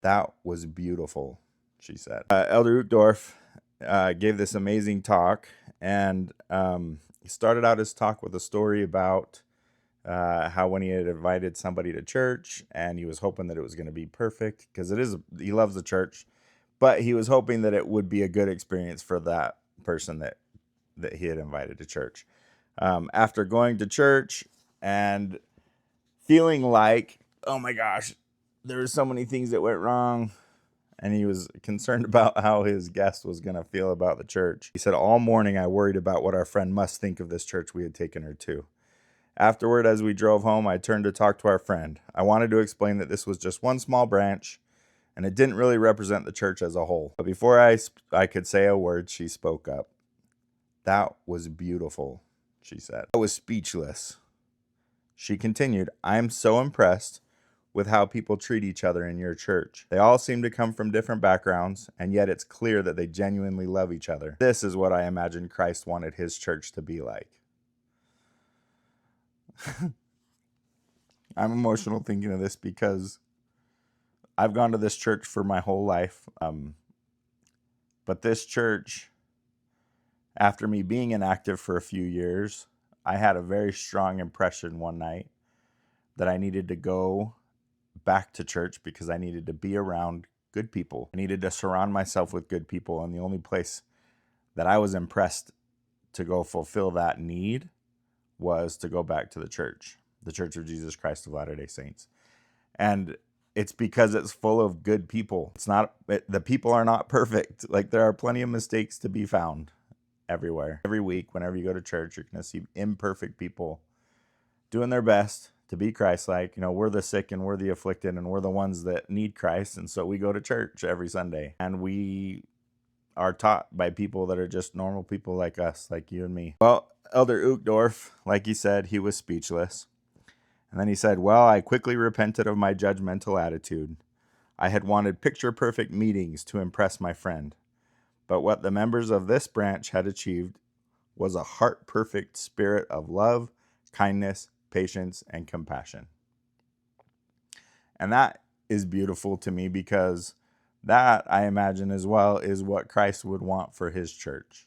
That was beautiful, she said. Elder Uchtdorf gave this amazing talk, and he started out his talk with a story about how when he had invited somebody to church and he was hoping that it was going to be perfect because he loves the church, but he was hoping that it would be a good experience for that person that he had invited to church. After going to church and feeling like, oh my gosh, there were so many things that went wrong, and he was concerned about how his guest was going to feel about the church. He said, all morning I worried about what our friend must think of this church we had taken her to. Afterward, as we drove home, I turned to talk to our friend. I wanted to explain that this was just one small branch, and it didn't really represent the church as a whole. But before I could say a word, she spoke up. That was beautiful, she said. I was speechless. She continued, I am so impressed with how people treat each other in your church. They all seem to come from different backgrounds, and yet it's clear that they genuinely love each other. This is what I imagine Christ wanted his church to be like. I'm emotional thinking of this because I've gone to this church for my whole life. But this church, after me being inactive for a few years, I had a very strong impression one night that I needed to go back to church because I needed to be around good people. I needed to surround myself with good people. And the only place that I was impressed to go fulfill that need was to go back to the Church of Jesus Christ of Latter-day Saints. And it's because it's full of good people. The people are not perfect. Like, there are plenty of mistakes to be found everywhere. Every week, whenever you go to church, you're going to see imperfect people doing their best to be Christ-like. You know, we're the sick and we're the afflicted and we're the ones that need Christ. And so we go to church every Sunday, and we are taught by people that are just normal people like us, like you and me. Well, Elder Uchtdorf, like he said, he was speechless. And then he said, well, I quickly repented of my judgmental attitude. I had wanted picture-perfect meetings to impress my friend. But what the members of this branch had achieved was a heart-perfect spirit of love, kindness, patience, and compassion. And that is beautiful to me because that, I imagine as well, is what Christ would want for his church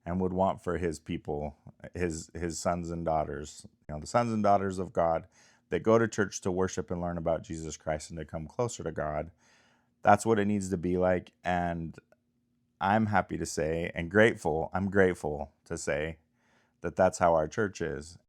and would want for his people, his sons and daughters, the sons and daughters of God that go to church to worship and learn about Jesus Christ and to come closer to God. That's what it needs to be like. And I'm happy to say and grateful, I'm grateful to say that that's how our church is.